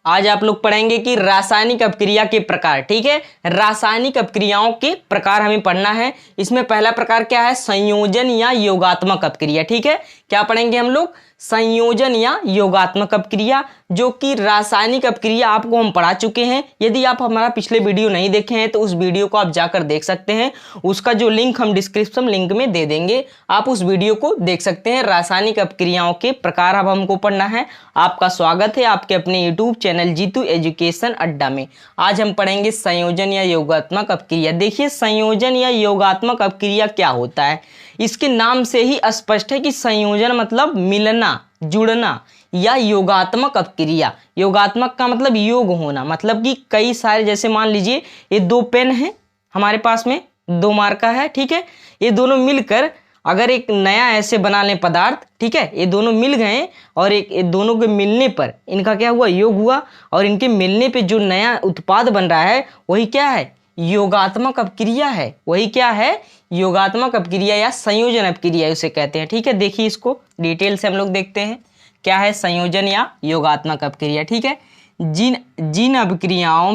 आज आप लोग पढ़ेंगे कि रासायनिक अपक्रिया के प्रकार। ठीक है, रासायनिक अपक्रियाओं के प्रकार हमें पढ़ना है। इसमें पहला प्रकार क्या है? संयोजन या योगात्मक अपक्रिया। ठीक है, क्या पढ़ेंगे हम लोग? संयोजन या योगात्मक अपक्रिया, जो कि रासायनिक अपक्रिया आपको हम पढ़ा चुके हैं। यदि आप हमारा पिछले वीडियो नहीं देखे हैं तो उस वीडियो को आप जाकर देख सकते हैं। उसका जो लिंक हम डिस्क्रिप्शन लिंक में दे देंगे, आप उस वीडियो को देख सकते हैं। रासायनिक अपक्रियाओं के प्रकार अब हमको पढ़ना है। आपका स्वागत है आपके अपने यूट्यूब चैनल जीतू एजुकेशन अड्डा में। आज हम पढ़ेंगे संयोजन या योगात्मक अपक्रिया। देखिए, संयोजन या योगात्मक अपक्रिया क्या होता है? इसके नाम से ही स्पष्ट है कि संयोजन मतलब मिलना, जुड़ना, या योगात्मक अपक्रिया। योगात्मक का मतलब योग होना, मतलब कि कई सारे, जैसे मान लीजिए ये दो पेन हैं हमारे पास में, दो मार्का है। ठीक है, ये दोनों मिलकर अगर एक नया ऐसे बना लें पदार्थ, ठीक है, ये दोनों मिल गए और ये दोनों के मिलने पर इनका क्या हुआ? योग हुआ। और इनके मिलने पे जो नया उत्पाद बन रहा है वही क्या है? योगात्मक अपक्रिया है। वही क्या है? योगात्मक अपक्रिया या संयोजन अपक्रिया उसे कहते हैं। ठीक है, देखिए इसको डिटेल से हम लोग देखते हैं क्या है संयोजन या योगात्मक अपक्रिया। ठीक है, जिन अपक्रियाओं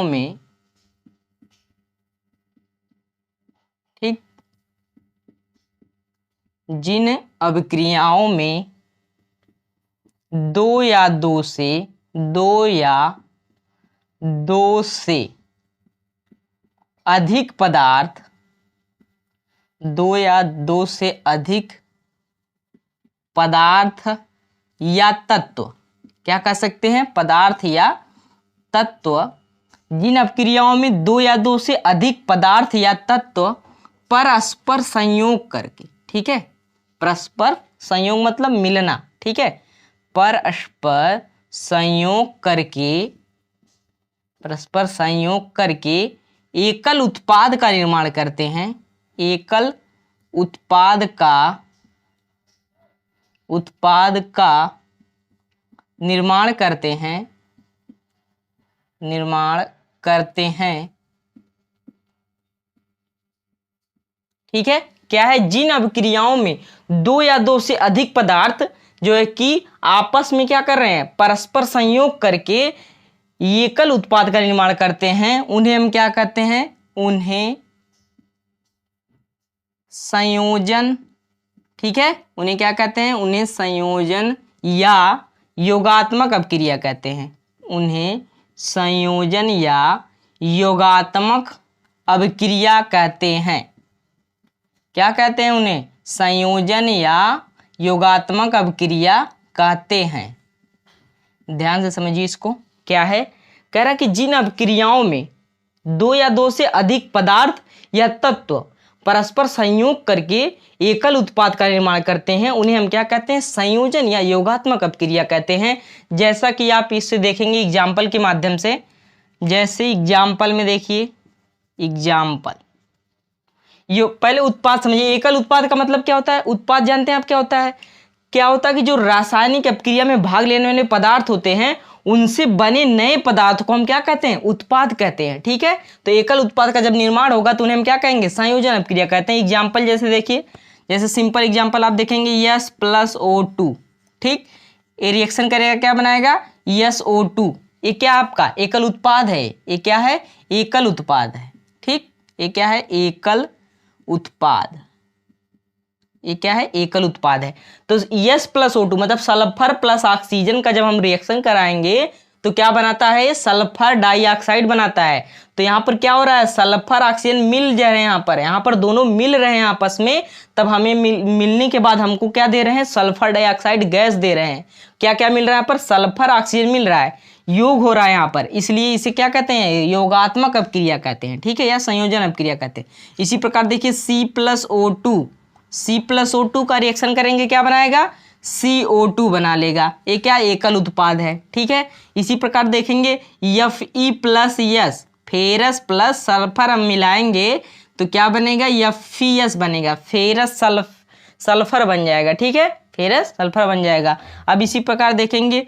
में ठीक, जिन अपक्रियाओं में दो या दो से अधिक पदार्थ, दो या दो से अधिक पदार्थ या तत्व, क्या कह सकते हैं? पदार्थ या तत्व। जिन अपक्रियाओं में दो या दो से अधिक पदार्थ या तत्व परस्पर संयोग करके, ठीक है, परस्पर संयोग मतलब मिलना, ठीक है, परस्पर संयोग करके एकल उत्पाद का निर्माण करते हैं। एकल उत्पाद का निर्माण करते हैं। ठीक है, क्या है? जिन अपक्रियाओं में दो या दो से अधिक पदार्थ जो है कि आपस में क्या कर रहे हैं? परस्पर संयोग करके एकल उत्पाद का निर्माण करते हैं, उन्हें हम क्या कहते हैं? उन्हें संयोजन, ठीक है, उन्हें क्या कहते हैं? उन्हें संयोजन या योगात्मक अपक्रिया कहते हैं। उन्हें संयोजन या योगात्मक अपक्रिया कहते हैं। क्या कहते हैं? उन्हें संयोजन या योगात्मक अपक्रिया कहते हैं। ध्यान से समझिए इसको। क्या है? कह रहा कि जिन अपक्रियाओं में दो या दो से अधिक पदार्थ या तत्व परस्पर संयोग करके एकल उत्पाद का निर्माण करते हैं, उन्हें हम क्या कहते हैं? संयोजन या योगात्मक अपक्रिया कहते हैं। जैसा कि आप इससे देखेंगे एग्जाम्पल के माध्यम से। जैसे एग्जाम्पल में देखिए, एग्जाम्पल पहले उत्पाद समझिए। एकल उत्पाद का मतलब क्या होता है? उत्पाद जानते हैं आप क्या होता है? क्या होता है कि जो रासायनिक अपक्रिया में भाग लेने वाले पदार्थ होते हैं उनसे बने नए पदार्थ को हम क्या कहते हैं? उत्पाद कहते हैं। ठीक है, तो एकल उत्पाद का जब निर्माण होगा तो उन्हें हम क्या कहेंगे? संयोजन अपक्रिया कहते हैं। एग्जाम्पल जैसे देखिए, जैसे सिंपल एग्जाम्पल आप देखेंगे H+O2, ठीक, ये रिएक्शन करेगा, क्या बनाएगा? SO2। ये क्या आपका एकल उत्पाद है? ये क्या है? एकल उत्पाद है। ठीक, ये क्या है? एकल उत्पाद। ये क्या है? एकल उत्पाद है। तो H+O2 मतलब सल्फर प्लस ऑक्सीजन का जब हम रिएक्शन कराएंगे तो क्या बनाता है? ये सल्फर डाइऑक्साइड बनाता है। तो यहाँ पर क्या हो रहा है? सल्फर ऑक्सीजन मिल जा रहे हैं, यहाँ पर दोनों मिल रहे हैं आपस में। तब हमें मिलने के बाद हमको क्या दे रहे हैं? सल्फर डाइऑक्साइड गैस दे रहे हैं। क्या क्या मिल रहा है यहाँ पर? सल्फर ऑक्सीजन मिल रहा है, योग हो रहा है यहाँ पर, इसलिए इसे क्या कहते हैं? योगात्मक अपक्रिया कहते हैं। ठीक है, या संयोजन अपक्रिया कहते हैं। इसी प्रकार देखिए C+O2 का रिएक्शन करेंगे, क्या बनाएगा? CO2 बना लेगा। ये क्या? एकल उत्पाद है। ठीक है, इसी प्रकार देखेंगे Fe+S, फेरस प्लस सल्फर हम मिलाएंगे तो क्या बनेगा? FeS बनेगा, फेरस सल्फर बन जाएगा। ठीक है, फेरस सल्फर बन जाएगा। अब इसी प्रकार देखेंगे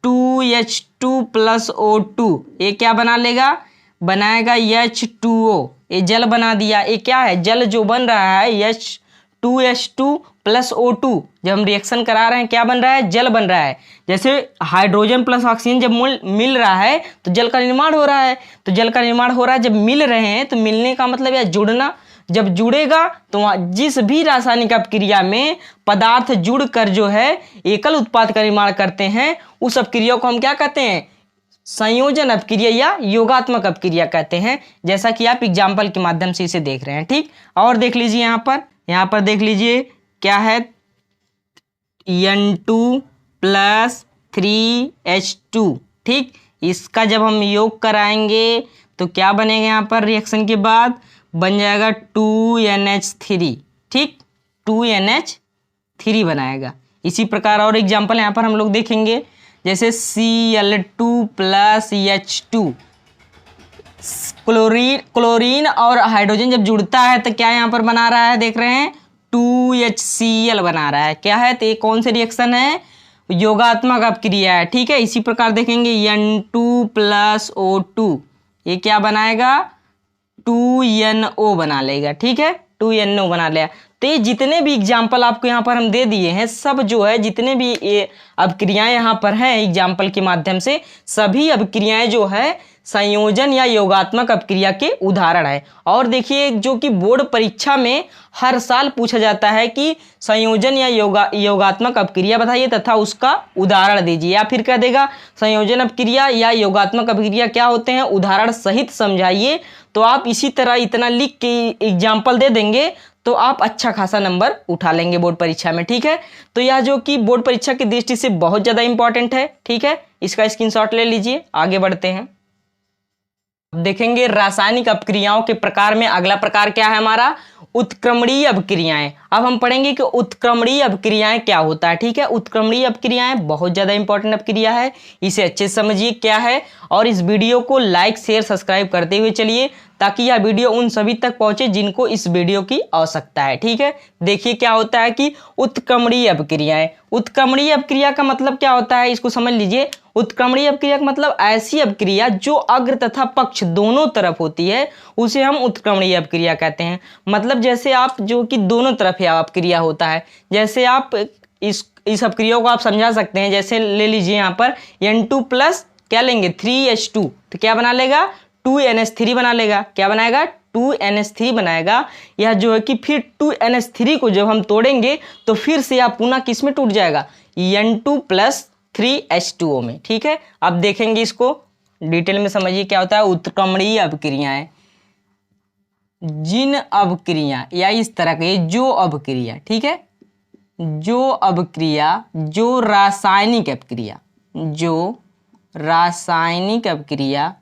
2H2+O2, ये क्या बना लेगा? बनाएगा H2O, ये जल बना दिया। ये क्या है? जल जो बन रहा है 2H2 प्लस O2 जब हम रिएक्शन करा रहे हैं क्या बन रहा है, जल बन रहा है। जैसे हाइड्रोजन प्लस ऑक्सीजन जब मिल रहा है तो जल का निर्माण हो रहा है। तो जल का निर्माण हो रहा है, जब मिल रहे हैं तो मिलने का मतलब है जुड़ना। जब जुड़ेगा तो जिस भी रासायनिक अपक्रिया में पदार्थ जुड़कर जो है एकल उत्पाद का निर्माण करते हैं उस अपक्रिया को हम क्या कहते हैं, संयोजन अपक्रिया या योगात्मक अपक्रिया कहते हैं। जैसा कि आप एग्जाम्पल के माध्यम से इसे देख रहे हैं। ठीक, और देख लीजिए यहाँ पर देख लीजिए क्या है, N2 प्लस 3H2। ठीक, इसका जब हम योग कराएंगे तो क्या बनेगा, यहाँ पर रिएक्शन के बाद बन जाएगा 2NH3। ठीक, 2NH3 बनाएगा। इसी प्रकार और एग्जाम्पल यहाँ पर हम लोग देखेंगे, जैसे Cl2 प्लस H2। क्लोरीन और हाइड्रोजन जब जुड़ता है तो क्या यहाँ पर बना रहा है, देख रहे हैं 2HCl बना रहा है। क्या है, तो ये कौन से रिएक्शन है, योगात्मक अपक्रिया है। ठीक है, इसी प्रकार देखेंगे N2 प्लस O2, ये क्या बनाएगा, 2NO बना लेगा। ठीक है, 2NO बना लिया। तो ये जितने भी एग्जाम्पल आपको यहाँ पर हम दे दिए हैं सब जो है जितने भी ये अपक्रियाएं यहाँ पर हैं एग्जाम्पल के माध्यम से, सभी अपक्रियाएं जो है संयोजन या योगात्मक अपक्रिया के उदाहरण है। और देखिए जो कि बोर्ड परीक्षा में हर साल पूछा जाता है कि संयोजन या योगात्मक अपक्रिया बताइए तथा उसका उदाहरण दीजिए, या फिर कह देगा संयोजन अपक्रिया या योगात्मक अपक्रिया क्या होते हैं, उदाहरण सहित समझाइए। तो आप इसी तरह इतना लिख के एग्जाम्पल दे देंगे तो आप अच्छा खासा नंबर उठा लेंगे बोर्ड परीक्षा में। ठीक है, तो यह जो कि बोर्ड परीक्षा की दृष्टि से बहुत ज़्यादा इंपॉर्टेंट है। ठीक है, इसका स्क्रीनशॉट ले लीजिए। आगे बढ़ते हैं, देखेंगे रासायनिक अपक्रियाओं के प्रकार में अगला प्रकार क्या है हमारा, उत्क्रमणीय अपक्रियाएं। अब हम पढ़ेंगे कि उत्क्रमणीय अपक्रियाएं क्या होता है। ठीक है, उत्क्रमणीय अपक्रियाएं बहुत ज्यादा इंपॉर्टेंट अपक्रिया है, इसे अच्छे से समझिए क्या है। और इस वीडियो को लाइक शेयर सब्सक्राइब करते हुए चलिए ताकि यह वीडियो उन सभी तक पहुंचे जिनको इस वीडियो की आवश्यकता है। ठीक है, देखिए क्या होता है कि उत्क्रमणीय अपक्रियाएं। उत्क्रमणीय अपक्रिया का मतलब क्या होता है, इसको समझ लीजिए। उत्क्रमणीय अपक्रिया का मतलब ऐसी अपक्रिया जो अग्र तथा पक्ष दोनों तरफ होती है उसे हम उत्क्रमणीय अपक्रिया कहते हैं। मतलब जैसे आप जो कि दोनों तरफ यह अपक्रिया होता है, जैसे आप इस अपक्रिया को आप समझा सकते हैं। जैसे ले लीजिए यहाँ पर N2 प्लस क्या लेंगे 3H2, तो क्या बना लेगा 2NH3 बना लेगा। क्या बनाएगा 2NH3 बनाएगा। यह जो है कि फिर 2NH3 को जब हम तोड़ेंगे तो फिर से यह पुनः किस में टूट जाएगा, N2 प्लस 3H2O में। ठीक है, अब देखेंगे इसको डिटेल में, समझिए क्या होता है उत्क्रमणीय अपक्रियाएं। जिन अपक्रिया या इस तरह के जो अपक्रिया, ठीक है, जो अपक्रिया जो रासायनिक अपक्रिया, जो रासायनिक अपक्रिया,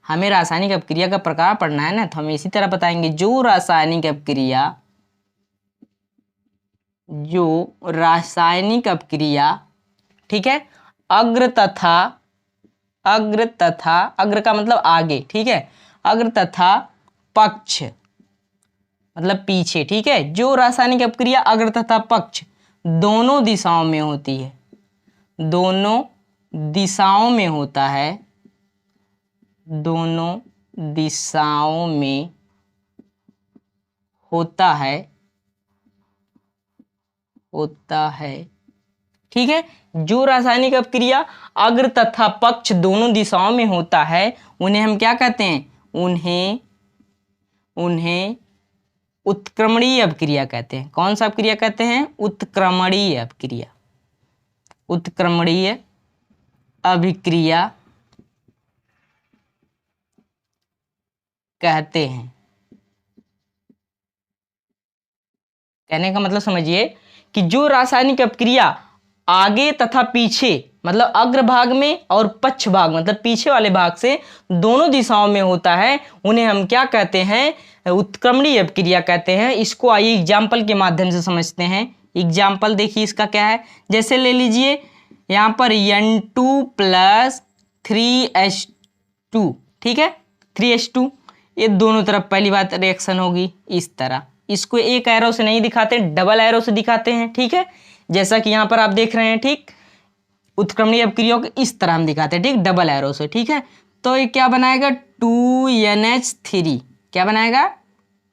हमें रासायनिक अपक्रिया का प्रकार पढ़ना है ना, तो हम इसी तरह बताएंगे जो रासायनिक अपक्रिया, जो रासायनिक अपक्रिया, ठीक है, अग्र तथा अग्र का मतलब आगे, ठीक है, अग्र तथा पक्ष मतलब पीछे। ठीक है, जो रासायनिक अपक्रिया अग्र तथा पक्ष दोनों दिशाओं में होती है, दोनों दिशाओं में होता है, दोनों दिशाओं में होता है। ठीक है, जो रासायनिक अपक्रिया अग्र तथा पक्ष दोनों दिशाओं में होता है उन्हें हम क्या कहते हैं, उन्हें उत्क्रमणीय अपक्रिया कहते हैं। कौन सा अपक्रिया कहते हैं, उत्क्रमणीय अपक्रिया, उत्क्रमणीय अभिक्रिया कहते हैं। कहने का मतलब समझिए कि जो रासायनिक अपक्रिया आगे तथा पीछे मतलब अग्र भाग में और पक्ष भाग मतलब पीछे वाले भाग से दोनों दिशाओं में होता है उन्हें हम क्या कहते हैं, उत्क्रमणीय अपक्रिया कहते हैं। इसको आइए एग्जाम्पल के माध्यम से समझते हैं। एग्जाम्पल देखिए इसका क्या है, जैसे ले लीजिए यहाँ पर N2 प्लस 3H2, ठीक है, 3H2, ये दोनों तरफ पहली बात रिएक्शन होगी इस तरह। इसको एक एरो से नहीं दिखाते, डबल एरो से दिखाते हैं। ठीक है, जैसा कि यहाँ पर आप देख रहे हैं। ठीक, उत्क्रमणीय अपक्रियाओं को इस तरह हम दिखाते हैं, ठीक, डबल एरो से। ठीक है, तो ये क्या बनाएगा 2NH3, क्या बनाएगा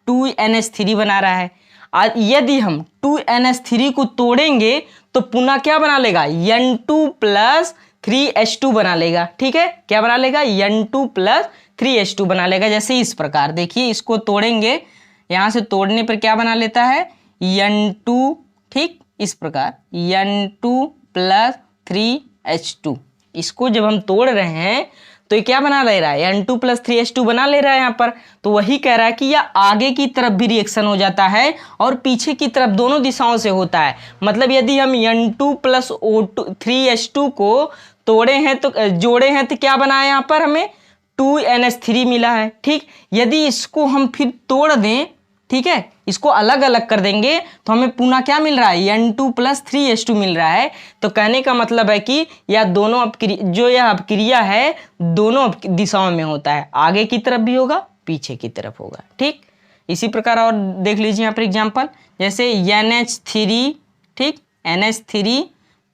2NH3 बना रहा है। यदि हम 2NH3 को तोड़ेंगे तो पुनः क्या बना लेगा, N2 प्लस 3H2 बना लेगा। ठीक है, क्या बना लेगा, N2 प्लस 3H2 बना लेगा। जैसे इस प्रकार देखिए, इसको तोड़ेंगे, यहां से तोड़ने पर क्या बना लेता है, N2। ठीक, इस प्रकार N2 प्लस 3H2, इसको जब हम तोड़ रहे हैं तो ये क्या बना ले रहा है, N2 प्लस 3H2 बना ले रहा है यहाँ पर। तो वही कह रहा है कि यह आगे की तरफ भी रिएक्शन हो जाता है और पीछे की तरफ, दोनों दिशाओं से होता है। मतलब यदि हम N2 प्लस 3H2 को तोड़े हैं तो जोड़े हैं तो क्या बना है यहाँ पर, हमें 2NH3 मिला है। ठीक, यदि इसको हम फिर तोड़ दें, ठीक है, इसको अलग अलग कर देंगे तो हमें पुनः क्या मिल रहा है, N2 प्लस 3H2 मिल रहा है। तो कहने का मतलब है कि यह दोनों जो यह अपक्रिया है दोनों दिशाओं में होता है, आगे की तरफ भी होगा, पीछे की तरफ होगा। ठीक, इसी प्रकार और देख लीजिए यहाँ पर एग्जाम्पल, जैसे NH3, ठीक, NH3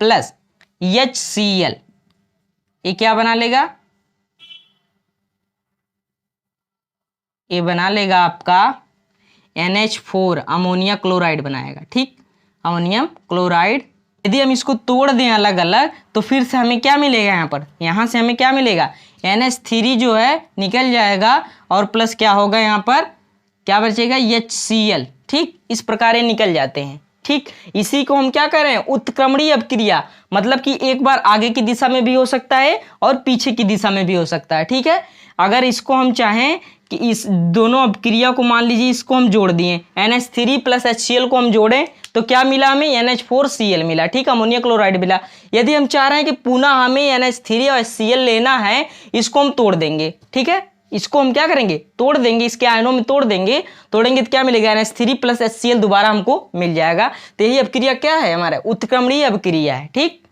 प्लस HCl, ये क्या बना लेगा, ये बना लेगा आपका NH4, अमोनिया क्लोराइड बनाएगा। ठीक, अमोनियम क्लोराइड। यदि हम इसको तोड़ दें अलग अलग तो फिर से हमें क्या मिलेगा, यहाँ पर, यहाँ से हमें क्या मिलेगा, NH3 जो है निकल जाएगा और प्लस क्या होगा, यहाँ पर क्या बचेगा, HCl। ठीक, इस प्रकार ये निकल जाते हैं। ठीक, इसी को हम क्या कह रहे हैं, उत्क्रमणीय अपक्रिया। मतलब कि एक बार आगे की दिशा में भी हो सकता है और पीछे की दिशा में भी हो सकता है। ठीक है, अगर इसको हम चाहें कि इस दोनों अपक्रिया को, मान लीजिए इसको हम जोड़ दिए, NH3 प्लस HCl को हम जोड़ें तो क्या मिला हमें, NH4Cl मिला। ठीक, अमोनिया क्लोराइड मिला। यदि हम चाह रहे हैं कि पुनः हमें NH3 और HCl लेना है, इसको हम तोड़ देंगे। ठीक है, इसको हम क्या करेंगे, तोड़ देंगे, इसके आयनों में तोड़ेंगे तो क्या मिलेगा, NH3 प्लस HCl दोबारा हमको मिल जाएगा। तो यही अपक्रिया क्या है, हमारा उत्क्रमणीय अपक्रिया है। ठीक,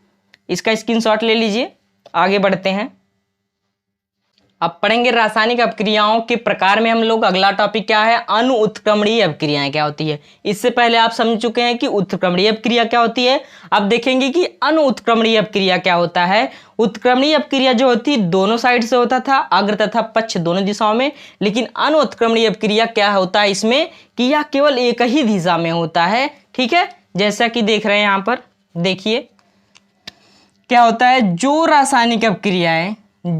इसका स्क्रीनशॉट ले लीजिए। आगे बढ़ते हैं, अब पढ़ेंगे रासायनिक अपक्रियाओं के प्रकार में हम लोग। अगला टॉपिक क्या है, अणु उत्क्रमणीय अपक्रियाएं क्या होती है। इससे पहले आप समझ चुके हैं कि उत्क्रमणीय अपक्रिया क्या होती है। अब देखेंगे कि अणु उत्क्रमणीय अपक्रिया क्या होता है। उत्क्रमणीय अपक्रिया जो होती है दोनों साइड से होता था, अग्र तथा पक्ष दोनों दिशाओं में। लेकिन अणु उत्क्रमणीय अपक्रिया क्या होता है इसमें, कि यह केवल एक ही दिशा में होता है। ठीक है, जैसा कि देख रहे हैं यहाँ पर, देखिए क्या होता है, जो रासायनिक अभिक्रियाएं, ठीक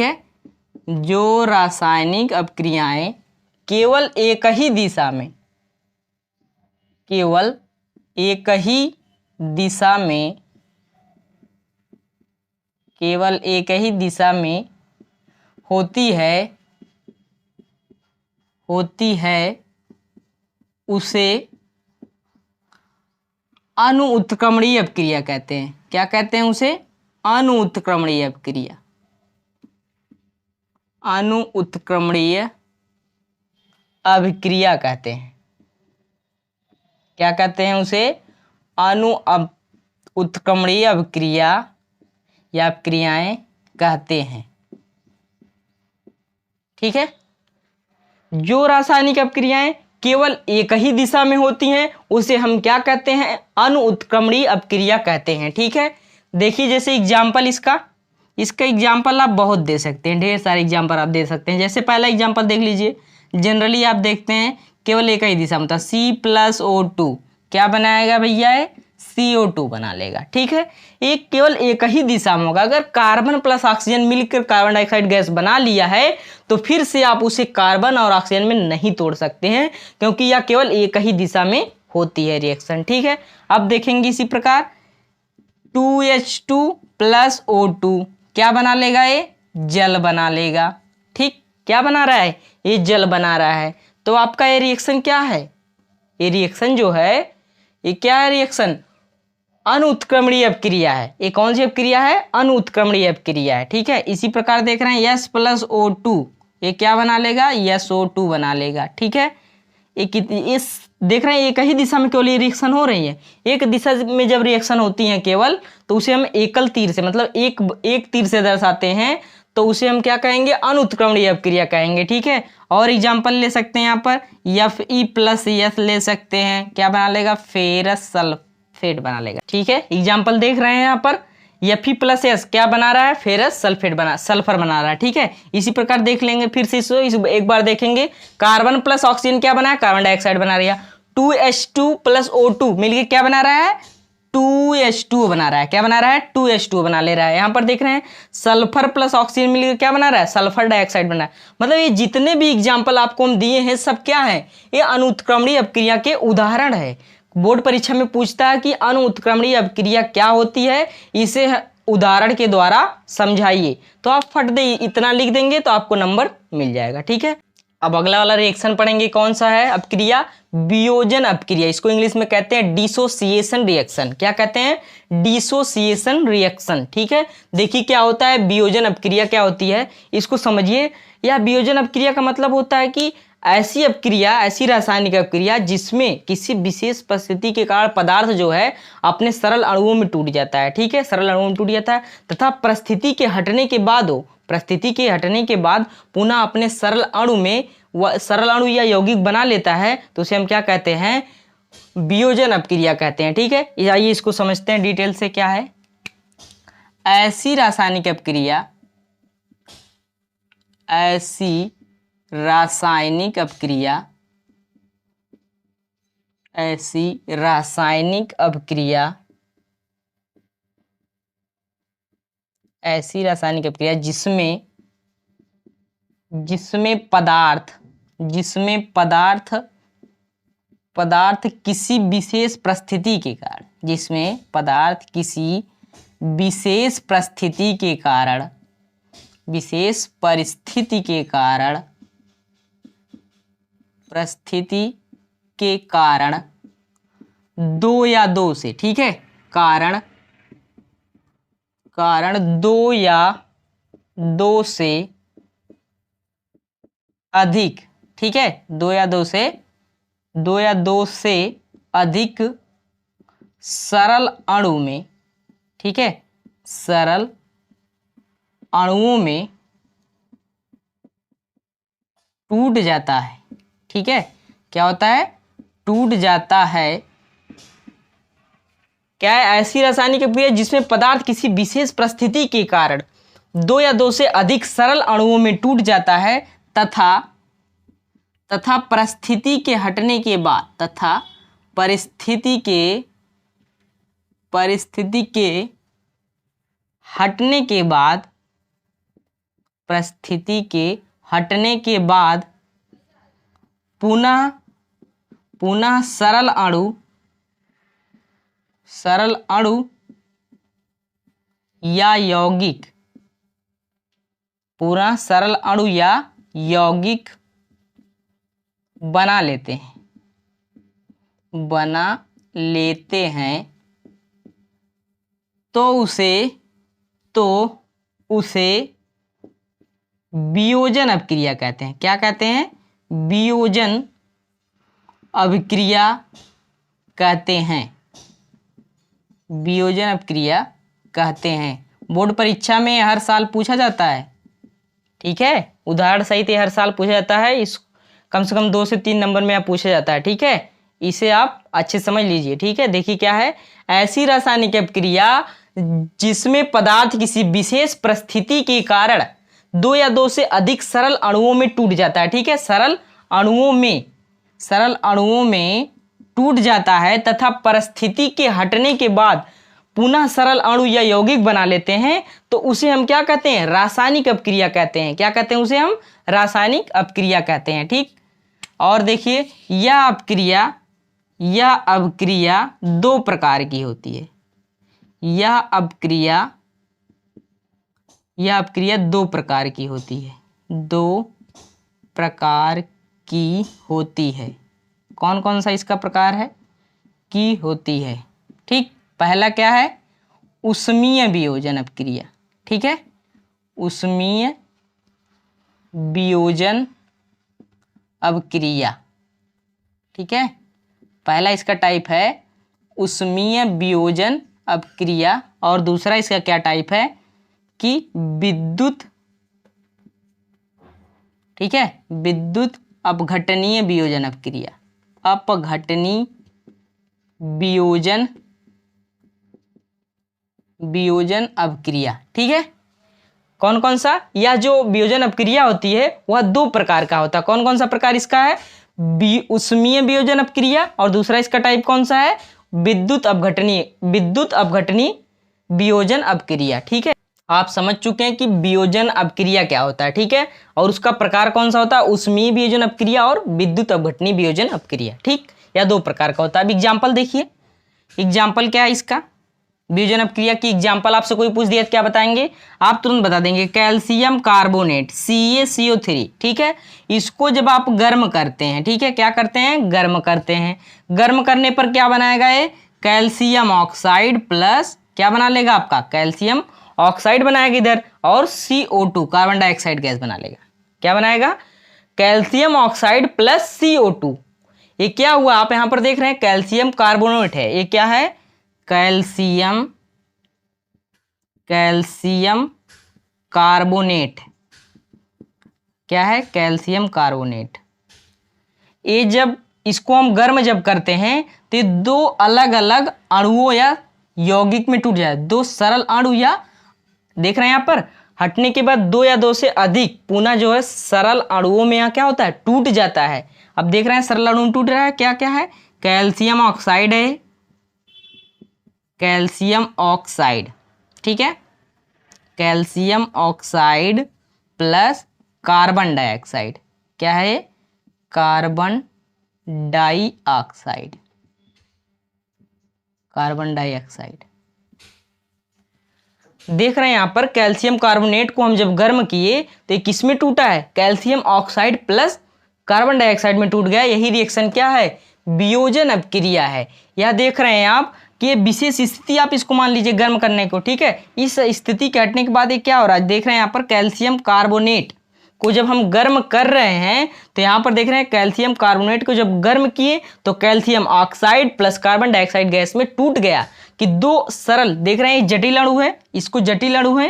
है, जो रासायनिक अपक्रियाएं केवल एक ही दिशा में होती है उसे अणु उत्क्रमणीय अपक्रिया कहते हैं। क्या कहते हैं उसे, अणु उत्क्रमणीय अपक्रिया। अणु उत्क्रमणीय अभिक्रिया कहते हैं। क्या कहते हैं उसे, अणु उत्क्रमणीय अभिक्रिया या अपक्रियाएं कहते हैं। ठीक है, जो रासायनिक अपक्रियाएं केवल एक ही दिशा में होती हैं उसे हम क्या कहते हैं, अणु उत्क्रमणीय अपक्रिया कहते हैं। ठीक है, देखिए जैसे एग्जाम्पल इसका एग्जाम्पल आप बहुत दे सकते हैं, ढेर सारे एग्जाम्पल आप दे सकते हैं। जैसे पहला एग्जाम्पल देख लीजिए, जनरली आप देखते हैं केवल एक ही दिशा में होता है, C+O2 क्या बनाएगा भैया, CO2 बना लेगा। ठीक है, एक केवल एक ही दिशा में होगा। अगर कार्बन प्लस ऑक्सीजन मिलकर कार्बन डाइऑक्साइड गैस बना लिया है तो फिर से आप उसे कार्बन और ऑक्सीजन में नहीं तोड़ सकते हैं, क्योंकि यह केवल एक ही दिशा में होती है रिएक्शन। ठीक है, अब देखेंगे इसी प्रकार 2H2 प्लस O2 क्या बना लेगा, ये जल बना लेगा। ठीक, क्या बना रहा है, ये जल बना रहा है। तो आपका ये रिएक्शन क्या है, ये रिएक्शन जो है ये क्या है, रिएक्शन अणु उत्क्रमणीय अपक्रिया है। ये कौन सी अपक्रिया है, अणु उत्क्रमणीय अपक्रिया है। ठीक है, इसी प्रकार देख रहे हैं S+O2 ये क्या बना लेगा, SO2 बना लेगा। ठीक है, इस देख रहे हैं एक ही दिशा में केवल ये रिएक्शन हो रही है। एक दिशा में जब रिएक्शन होती है केवल, तो उसे हम एकल तीर से, मतलब एक तीर से दर्शाते हैं, तो उसे हम क्या कहेंगे, अणु उत्क्रमणीय अपक्रिया कहेंगे। ठीक है, और एग्जाम्पल ले सकते हैं यहाँ पर Fe+S ले सकते हैं, क्या बना लेगा, फेरस सल्फेट फेट बना लेगा। ठीक है, एग्जाम्पल देख रहे हैं यहाँ पर Fe+S क्या बना रहा है, फेरस सल्फर बना रहा है। ठीक है, इसी प्रकार देख लेंगे फिर से इसको एक बार देखेंगे। कार्बन प्लस ऑक्सीजन क्या बना है, कार्बन डाइऑक्साइड बना रहा है। 2H2 प्लस O2 मिलकर क्या बना रहा है, 2H2O बना रहा है। क्या बना रहा है, 2H2O बना ले रहा है। यहाँ पर देख रहे हैं सल्फर प्लस ऑक्सीजन मिलकर क्या बना रहा है, सल्फर डाइऑक्साइड बना रहा है। मतलब ये जितने भी एग्जाम्पल आपको हम दिए हैं सब क्या है, ये अनुत्क्रमणीय अपक्रिया के उदाहरण है। बोर्ड परीक्षा में पूछता है कि अनुत्क्रमणीय अपक्रिया क्या होती है, इसे उदाहरण के द्वारा समझाइए। तो आप फट दे इतना लिख देंगे तो आपको नंबर मिल जाएगा। ठीक है, अब अगला वाला रिएक्शन पढ़ेंगे, कौन सा है अपक्रिया, वियोजन अपक्रिया। इसको इंग्लिश में कहते हैं डिसोसिएशन रिएक्शन। क्या कहते हैं, डिसोसिएशन रिएक्शन। ठीक है, देखिए क्या होता है वियोजन अपक्रिया, क्या होती है इसको समझिए। यह वियोजन अपक्रिया का मतलब होता है कि ऐसी अपक्रिया, ऐसी रासायनिक अपक्रिया जिसमें किसी विशेष परिस्थिति के कारण पदार्थ जो है अपने सरल अणुओं में टूट जाता है। ठीक है, सरल अणुओं में टूट जाता है तथा परिस्थिति के हटने के बाद पुनः अपने सरल अणु में सरल अणु या यौगिक बना लेता है, तो उसे हम क्या कहते हैं, वियोजन अपक्रिया कहते हैं। ठीक है, आइए इसको समझते हैं डिटेल से क्या है। ऐसी रासायनिक अपक्रिया जिसमें पदार्थ किसी विशेष परिस्थिति के कारण दो या दो से, ठीक है, कारण दो या दो से अधिक, ठीक है, दो या दो से अधिक सरल अणु में, ठीक है, सरल अणुओं में टूट जाता है। ठीक है, क्या होता है, टूट जाता है। क्या है, ऐसी रासायनिक अपक्रिया जिसमें पदार्थ किसी विशेष परिस्थिति के कारण दो या दो से अधिक सरल अणुओं में टूट जाता है तथा परिस्थिति के हटने के बाद पुनः सरल अणु या यौगिक बना लेते हैं तो उसे वियोजन अपक्रिया कहते हैं। क्या कहते हैं, वियोजन अभिक्रिया कहते हैं। बोर्ड परीक्षा में हर साल पूछा जाता है। ठीक है, उदाहरण सहित हर साल पूछा जाता है। इस कम से कम 2 से 3 नंबर में पूछा जाता है। ठीक है, इसे आप अच्छे समझ लीजिए। ठीक है, देखिए क्या है, ऐसी रासायनिक अपक्रिया जिसमें पदार्थ किसी विशेष परिस्थिति के कारण दो या दो से अधिक सरल अणुओं में टूट जाता है। ठीक है, सरल अणुओं में टूट जाता है तथा परिस्थिति के हटने के बाद पुनः सरल अणु या यौगिक बना लेते हैं, तो उसे हम क्या कहते हैं, रासायनिक अपक्रिया कहते हैं। क्या कहते हैं, उसे हम रासायनिक अपक्रिया कहते हैं। ठीक, और देखिए यह अपक्रिया दो प्रकार की होती है। यह अपक्रिया दो प्रकार की होती है। कौन कौन सा इसका प्रकार है की होती है। ठीक, पहला क्या है, ऊष्मीय वियोजन अपक्रिया। ठीक है, ऊष्मीय वियोजन अपक्रिया। ठीक है, पहला इसका टाइप है ऊष्मीय वियोजन अपक्रिया, और दूसरा इसका क्या टाइप है कि विद्युत, ठीक है, विद्युत अपघटनीय वियोजन अपक्रिया। अपघटनीय वियोजन वियोजन अपक्रिया। ठीक है, कौन कौन सा, या जो वियोजन अपक्रिया होती है वह दो प्रकार का होता है। कौन कौन सा प्रकार इसका है, उष्मीय वियोजन अपक्रिया, और दूसरा इसका टाइप कौन सा है, विद्युत अपघटनी वियोजन अपक्रिया। ठीक है, आप समझ चुके हैं कि वियोजन अपक्रिया क्या होता है। ठीक है, और उसका प्रकार कौन सा होता है, उष्मीय वियोजन अपक्रिया और विद्युत अपघटनी वियोजन अपक्रिया। ठीक, या दो प्रकार का होता है। अब एग्जाम्पल देखिए, एग्जाम्पल क्या है इसका, वियोजन अपक्रिया की एग्जाम्पल आपसे कोई पूछ दिया तो क्या बताएंगे, आप तुरंत बता देंगे कैल्शियम कार्बोनेट CaCO3। ठीक है, इसको जब आप गर्म करते हैं, ठीक है, क्या करते हैं, गर्म करते हैं, गर्म करने पर क्या बनाएगा ये, कैल्शियम ऑक्साइड प्लस क्या बना लेगा आपका, कैल्शियम ऑक्साइड बनाएगा इधर, और CO2 कार्बन डाइऑक्साइड गैस बना लेगा। क्या बनाएगा, कैल्शियम ऑक्साइड प्लस CO2। ये क्या हुआ, आप यहां पर देख रहे हैं कैल्शियम कार्बोनेट है, ये क्या है, कैल्शियम कार्बोनेट, क्या है, कैल्शियम कार्बोनेट। ये जब इसको हम गर्म जब करते हैं तो ये दो अलग अलग अणुओं या यौगिक में टूट जाए, दो सरल अणु, या देख रहे हैं यहां पर हटने के बाद दो या दो से अधिक पुनः जो है सरल अणुओं में यहाँ क्या होता है, टूट जाता है। अब देख रहे हैं सरल अणु में टूट रहा है, क्या क्या है, कैल्शियम ऑक्साइड है, कैल्शियम ऑक्साइड। ठीक है, calcium oxide plus carbon dioxide, क्या है, कार्बन डाइऑक्साइड, कार्बन डाइऑक्साइड। देख रहे हैं यहां पर कैल्शियम कार्बोनेट को हम जब गर्म किए तो ये किस में टूटा है, calcium oxide plus carbon dioxide में टूट गया। यही रिएक्शन क्या है, वियोजन अपक्रिया है। यह देख रहे हैं आप कि ये विशेष स्थिति, आप इसको मान लीजिए गर्म करने को। ठीक है, इस स्थिति के हटने के बाद ये क्या हो रहा है, देख रहे हैं यहाँ पर कैल्शियम कार्बोनेट को जब हम गर्म कर रहे हैं तो यहाँ पर देख रहे हैं कैल्शियम कार्बोनेट को जब गर्म किए तो calcium oxide plus carbon dioxide gas में टूट गया कि दो सरल, देख रहे हैं जटिल अणु है, इसको जटिल अणु है,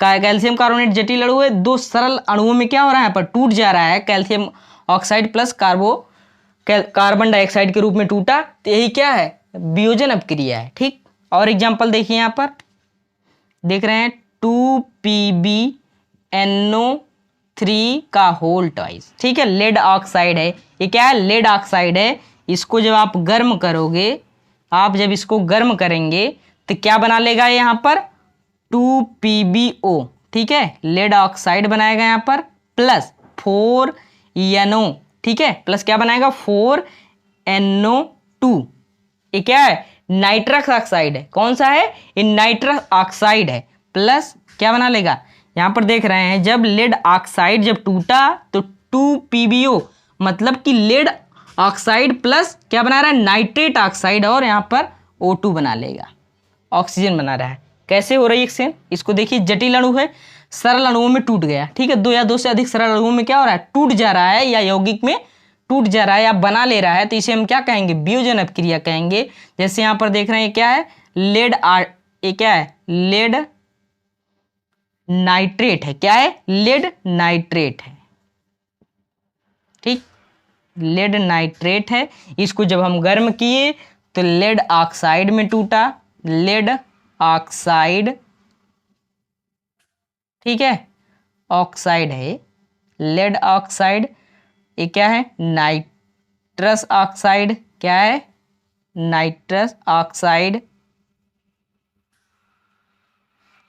कैल्शियम कार्बोनेट जटिल अणु है, दो सरल अणुओं में क्या हो रहा है, यहाँ पर टूट जा रहा है, calcium oxide plus carbon dioxide के रूप में टूटा। तो यही क्या है, वियोजन अपक्रिया है। ठीक, और एग्जांपल देखिए यहाँ पर देख रहे हैं 2PbNO3 का होल ट्वाइस। ठीक है, लेड ऑक्साइड है, ये क्या है, लेड ऑक्साइड है। इसको जब आप गर्म करोगे, आप जब इसको गर्म करेंगे तो क्या बना लेगा यहाँ पर, 2PbO। ठीक है, लेड ऑक्साइड बनाएगा यहाँ पर प्लस 4NO। ठीक है, प्लस क्या बनाएगा, 4NO2। ये क्या है, नाइट्रस ऑक्साइड है, कौन सा है, ये नाइट्रस ऑक्साइड है, प्लस क्या बना लेगा, यहां पर देख रहे हैं जब लेड ऑक्साइड जब टूटा तो 2PbO मतलब कि लेड ऑक्साइड प्लस क्या बना रहा है, नाइट्रेट ऑक्साइड, और यहां पर O2 बना लेगा, ऑक्सीजन बना रहा है। कैसे हो रही है एक्सचेंज, इसको देखिए जटिल अणु है, सरल अणुओं में टूट गया। ठीक है, दो या दो से अधिक सरल अणुओं में क्या हो रहा है, टूट जा रहा है, या यौगिक में टूट जा रहा है या बना ले रहा है, तो इसे हम क्या कहेंगे, वियोजन अपक्रिया कहेंगे। जैसे यहां पर देख रहे हैं क्या है, ये क्या है, लेड नाइट्रेट है, क्या है, लेड नाइट्रेट है। ठीक, लेड नाइट्रेट है, इसको जब हम गर्म किए तो लेड ऑक्साइड में टूटा, लेड ऑक्साइड। ठीक है, ऑक्साइड है, लेड ऑक्साइड। ये क्या है, नाइट्रस ऑक्साइड, क्या है, नाइट्रस ऑक्साइड।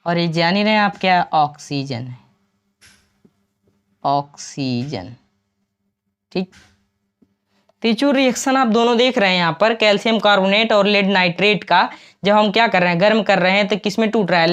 और ये जान ही रहे हैं आप क्या, ऑक्सीजन है, ऑक्सीजन। ठीक, तो जो रिएक्शन आप दोनों देख रहे हैं यहाँ पर कैल्शियम कार्बोनेट और लेड नाइट्रेट का, जब हम क्या कर रहे हैं, गर्म कर रहे हैं, तो किस में टूट रहा है,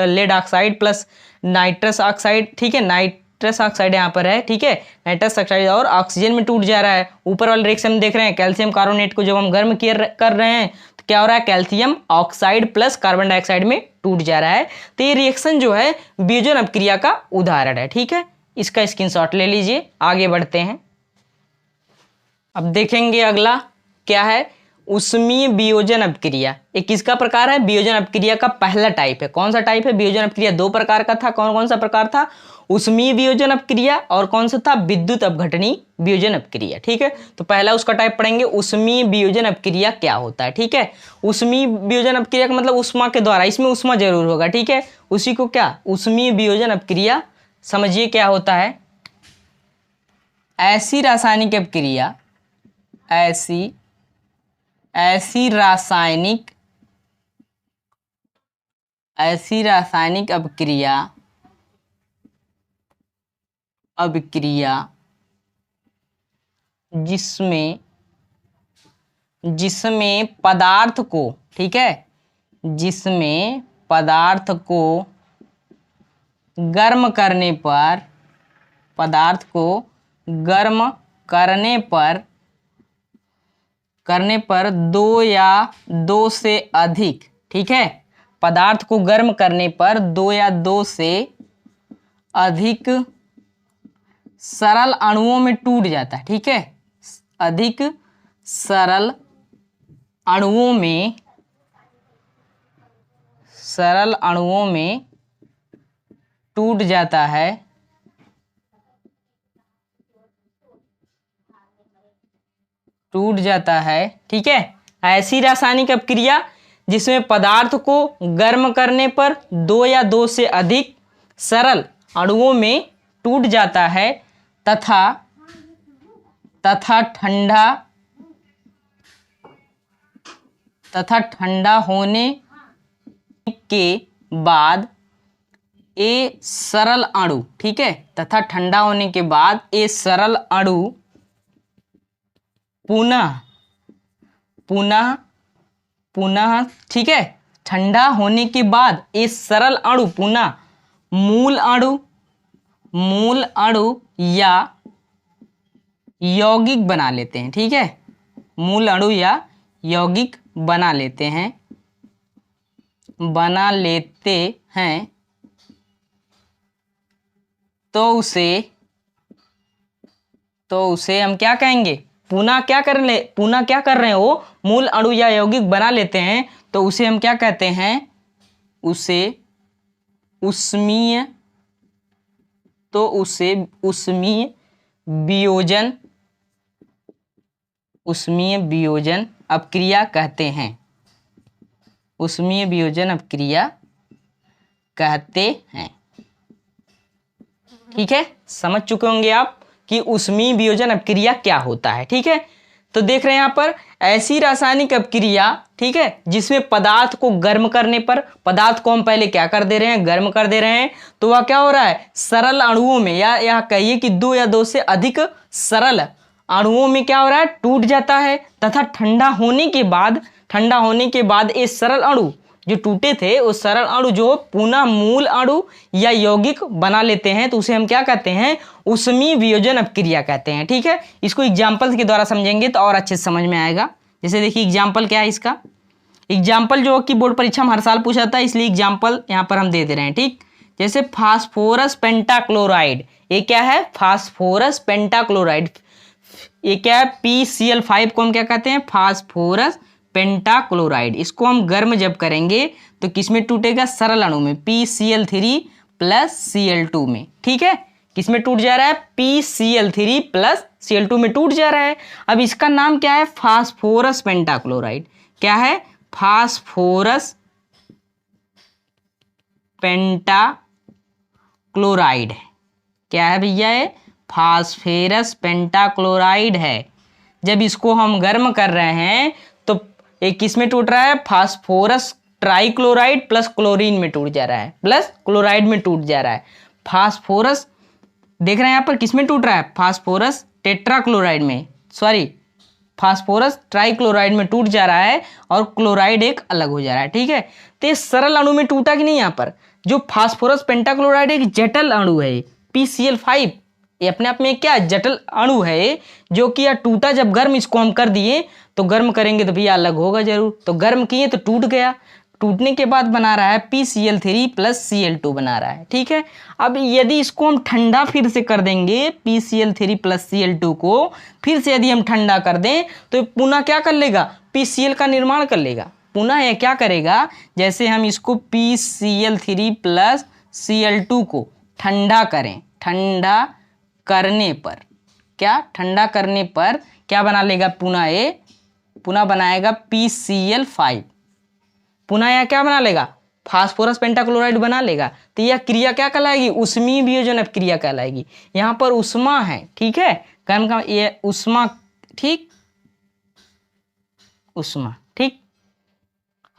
lead oxide plus nitrous oxide. ठीक है, नाइट्रस ऑक्साइड यहाँ पर है। ठीक है, नाइट्रस ऑक्साइड और ऑक्सीजन में टूट जा रहा है। ऊपर वाले रिएक्शन में देख रहे हैं कैल्शियम कार्बोनेट को जब हम गर्म कर रहे हैं तो क्या हो रहा है, calcium oxide plus carbon dioxide में टूट जा रहा है। तो ये रिएक्शन जो है वियोजन अपक्रिया का उदाहरण है। ठीक है, इसका स्क्रीनशॉट ले लीजिए, आगे बढ़ते हैं। अब देखेंगे अगला क्या है, उष्मीय वियोजन अपक्रिया। ये किसका प्रकार है? वियोजन अपक्रिया का पहला टाइप है। कौन सा टाइप है? वियोजन अपक्रिया दो प्रकार का था। कौन कौन सा प्रकार था? उष्मीय वियोजन अपक्रिया और कौन सा था? विद्युत अपघटनी वियोजन अपक्रिया। ठीक है, तो पहला उसका टाइप पढ़ेंगे, उष्मीय वियोजन अपक्रिया क्या होता है। ठीक है, उष्मीय वियोजन अपक्रिया का मतलब उष्मा के द्वारा, इसमें उष्मा जरूर होगा। ठीक है, उसी को क्या उष्मीय वियोजन अपक्रिया समझिए क्या होता है। ऐसी रासायनिक अपक्रिया, ऐसी रासायनिक अभिक्रिया जिसमें पदार्थ को, ठीक है, जिसमें पदार्थ को गर्म करने पर दो या दो से अधिक, ठीक है, पदार्थ को गर्म करने पर दो या दो से अधिक सरल अणुओं में टूट जाता है। ठीक है, अधिक सरल अणुओं में टूट जाता है। ठीक है, ऐसी रासायनिक अपक्रिया जिसमें पदार्थ को गर्म करने पर दो या दो से अधिक सरल अणुओं में टूट जाता है तथा ठंडा होने के बाद ये सरल अणु, ठीक है, तथा ठंडा होने के बाद ये सरल अणु पुनः, ठीक है, ठंडा होने के बाद ये सरल अणु पुनः मूल अणु या यौगिक बना लेते हैं। ठीक है, मूल अणु या यौगिक बना लेते हैं तो उसे हम क्या कहेंगे? पुनः क्या कर रहे हैं वो मूल अणु या यौगिक बना लेते हैं तो उसे हम क्या कहते हैं? उसे उष्मीय वियोजन अपक्रिया कहते हैं। उष्मीय वियोजन अपक्रिया कहते हैं। ठीक है, समझ चुके होंगे आप कि उष्मीय वियोजन अपक्रिया क्या होता है। ठीक है, तो देख रहे हैं यहाँ पर ऐसी रासायनिक अपक्रिया, ठीक है, जिसमें पदार्थ को गर्म करने पर, पदार्थ को हम पहले क्या कर दे रहे हैं? गर्म कर दे रहे हैं, तो वह क्या हो रहा है? सरल अणुओं में, या यहाँ कहिए कि दो या दो से अधिक सरल अणुओं में क्या हो रहा है? टूट जाता है तथा ठंडा होने के बाद ये सरल अणु जो टूटे थे वो सरल अणु जो पुनः मूल अणु या यौगिक बना लेते हैं तो उसे हम क्या कहते हैं? उष्मीय वियोजन अपक्रिया कहते हैं। ठीक है, इसको एग्जाम्पल के द्वारा समझेंगे तो और अच्छे से समझ में आएगा। जैसे देखिए एग्जाम्पल क्या है इसका, एग्जाम्पल जो कि बोर्ड परीक्षा में हर साल पूछा था, इसलिए एग्जाम्पल यहाँ पर हम दे दे रहे हैं। ठीक, जैसे फास्फोरस पेंटाक्लोराइड, ये क्या है? Phosphorus pentachloride. ये क्या है? PCl5 को हम क्या कहते हैं? Phosphorus pentachloride. इसको हम गर्म जब करेंगे तो किसमें टूटेगा? सरल अणु में, PCl3 प्लस Cl2 में। ठीक है, किसमें टूट जा रहा है? PCl3 प्लस Cl2 में टूट जा रहा है। अब इसका नाम क्या है? Phosphorus pentachloride. क्या है? Phosphorus pentachloride. क्या है भैया? ये फास्फोरस पेंटाक्लोराइड है। जब इसको हम गर्म कर रहे हैं तो एक किस में टूट रहा है? फास्फोरस ट्राइक्लोराइड प्लस क्लोरीन में टूट जा रहा है, प्लस क्लोराइड में टूट जा रहा है। फास्फोरस देख रहे हैं यहाँ पर किस में टूट रहा है? फास्फोरस टेट्राक्लोराइड में, सॉरी फास्फोरस ट्राइक्लोराइड में टूट जा रहा है और क्लोराइड एक अलग हो जा रहा है। ठीक है, तो ये सरल अणु में टूटा कि नहीं? यहाँ पर जो फास्फोरस पेंटाक्लोराइड एक जटिल अणु है, PCl5, ये अपने आप में क्या जटिल अणु है जो कि यह टूटा। जब गर्म इसको हम कर दिए तो गर्म करेंगे तो भैया अलग होगा जरूर, तो गर्म किए तो टूट गया। टूटने के बाद बना रहा है PCl3 प्लस Cl2 बना रहा है, ठीक है। अब यदि इसको हम ठंडा फिर से कर देंगे, PCl3 प्लस Cl2 को फिर से यदि हम ठंडा कर दें तो पुनः क्या कर लेगा, PCl का निर्माण कर लेगा। पुनः यह क्या करेगा, जैसे हम इसको PCl3 प्लस Cl2 को ठंडा करें, ठंडा करने पर क्या, ठंडा करने पर क्या बना लेगा, पुनः बनाएगा PCl5। पुनः यह क्या बना लेगा, फास्फोरस पेंटाक्लोराइड बना लेगा। तो यह क्रिया क्या कहलाएगी, ऊष्मीय वियोजन अपक्रिया कहलाएगी। यहाँ पर ऊष्मा है, ठीक है, कौन का ये ऊष्मा, ठीक, ऊष्मा, ठीक।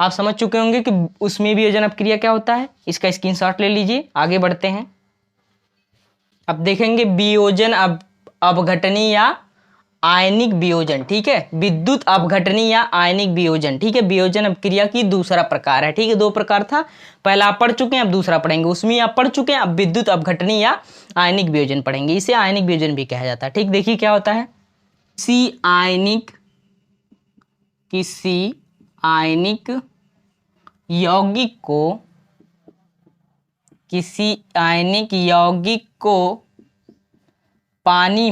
आप समझ चुके होंगे कि ऊष्मीय वियोजन अपक्रिया क्या होता है। इसका स्क्रीनशॉट ले लीजिए, आगे बढ़ते हैं। अब देखेंगे वियोजन अपघटनी या आयनिक वियोजन, ठीक है, विद्युत अपघटनी या आयनिक वियोजन, ठीक है, वियोजन अपक्रिया की दूसरा प्रकार है, ठीक है। दो प्रकार था, पहला आप पढ़ चुके हैं, अब दूसरा पढ़ेंगे। उसमें आप पढ़ चुके हैं, अब विद्युत अपघटनी या आयनिक वियोजन पढ़ेंगे। इसे आयनिक वियोजन भी कहा जाता है, ठीक। देखिए क्या होता है, किसी आयनिक यौगिक को पानी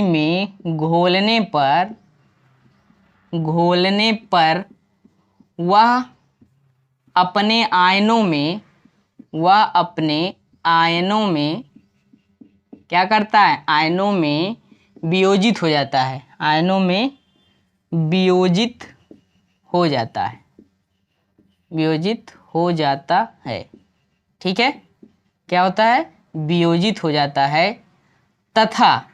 में घोलने पर वह अपने आयनों में क्या करता है, आयनों में वियोजित हो जाता है, आयनों में वियोजित हो जाता है, वियोजित हो जाता है, ठीक है। क्या होता है, वियोजित हो जाता है, तथा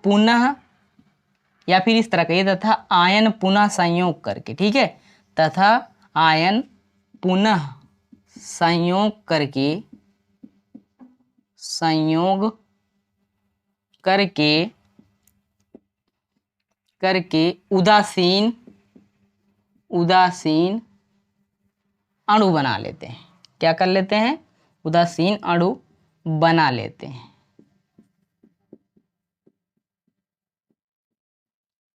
पुनः, या फिर इस तरह कहिए, तथा आयन पुनः संयोग करके, ठीक है, तथा आयन पुनः संयोग करके उदासीन अणु बना लेते हैं। क्या कर लेते हैं, उदासीन अणु बना लेते हैं।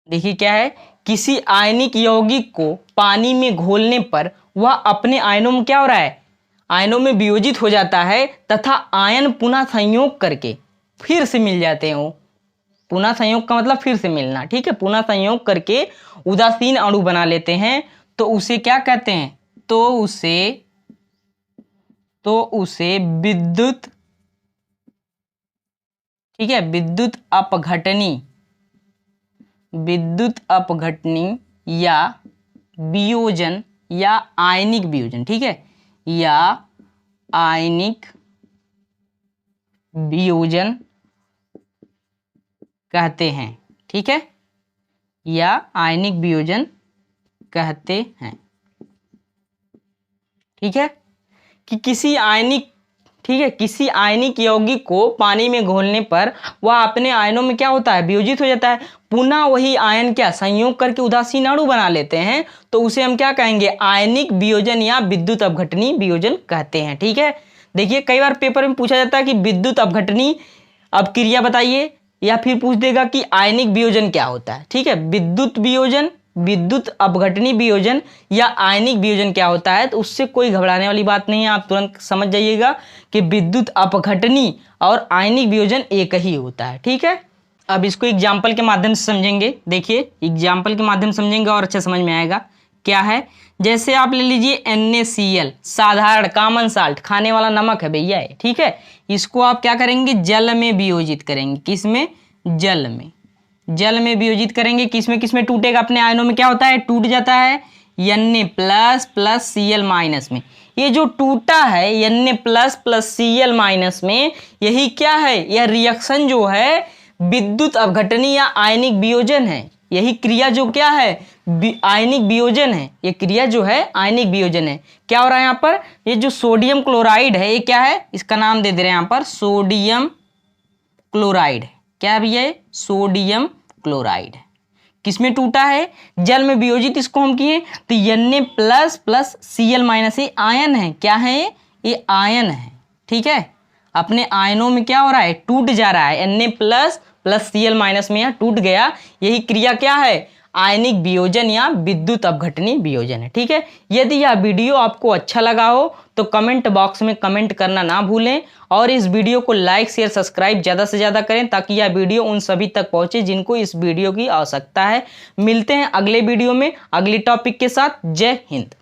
देखिए क्या है, किसी आयनिक यौगिक को पानी में घोलने पर वह अपने आयनों में क्या हो रहा है, आयनों में वियोजित हो जाता है, तथा आयन पुनः संयोग करके फिर से मिल जाते हैं। वो पुनः संयोग का मतलब फिर से मिलना, ठीक है, पुनः संयोग करके उदासीन अणु बना लेते हैं। तो उसे क्या कहते हैं, तो उसे विद्युत, ठीक है, विद्युत अपघटनी या वियोजन या आयनिक वियोजन, ठीक है, या आयनिक वियोजन कहते हैं, ठीक है, या आयनिक वियोजन कहते हैं, ठीक है। कि किसी आयनिक, ठीक है, किसी आयनिक यौगिक को पानी में घोलने पर वह अपने आयनों में क्या होता है, वियोजित हो जाता है, पुनः वही आयन क्या संयोग करके उदासीन अणु बना लेते हैं। तो उसे हम क्या कहेंगे, आयनिक वियोजन या विद्युत अपघटनी वियोजन कहते हैं, ठीक है। देखिए कई बार पेपर में पूछा जाता है कि विद्युत अपघटनी अपक्रिया बताइए, या फिर पूछ देगा कि आयनिक वियोजन क्या होता है, ठीक है। विद्युत वियोजन, विद्युत अपघटनी वियोजन या आयनिक वियोजन क्या होता है, तो उससे कोई घबराने वाली बात नहीं है। आप तुरंत समझ जाइएगा कि विद्युत अपघटनी और आयनिक वियोजन एक ही होता है, ठीक है। अब इसको एग्जाम्पल के माध्यम से समझेंगे। देखिए एग्जाम्पल के माध्यम से समझेंगे और अच्छा समझ में आएगा। क्या है, जैसे आप ले लीजिए NaCl, साधारण कॉमन साल्ट, खाने वाला नमक है भैया है, ठीक है। इसको आप क्या करेंगे, जल में वियोजित करेंगे। किस में, जल में वियोजित करेंगे। किसमें टूटेगा, अपने आयनों में क्या होता है, टूट जाता है Na प्लस Cl माइनस में। ये जो टूटा है Na प्लस Cl माइनस में, यही क्या है, यह रिएक्शन जो है विद्युत अपघटनी या आयनिक वियोजन है। यही क्रिया जो क्या है, आयनिक वियोजन है। ये क्रिया जो है आयनिक वियोजन है। क्या हो रहा है यहाँ पर, ये जो सोडियम क्लोराइड है, ये क्या है, इसका नाम दे दे रहे हैं यहाँ पर सोडियम क्लोराइड। क्या है भैया, सोडियम क्लोराइड है। किसमें टूटा है, जल में वियोजित इसको हम किए, तो Na प्लस Cl माइनस, ये आयन है। क्या है, ये आयन है, ठीक है। अपने आयनों में क्या हो रहा है, टूट जा रहा है। Na प्लस Cl माइनस में यहाँ टूट गया। यही क्रिया क्या है, आयनिक वियोजन या विद्युत अपघटनी वियोजन है। ठीक है, यदि यह वीडियो आपको अच्छा लगा हो तो कमेंट बॉक्स में कमेंट करना ना भूलें और इस वीडियो को लाइक शेयर सब्सक्राइब ज़्यादा से ज़्यादा करें ताकि यह वीडियो उन सभी तक पहुंचे जिनको इस वीडियो की आवश्यकता है। मिलते हैं अगले वीडियो में अगली टॉपिक के साथ। जय हिंद।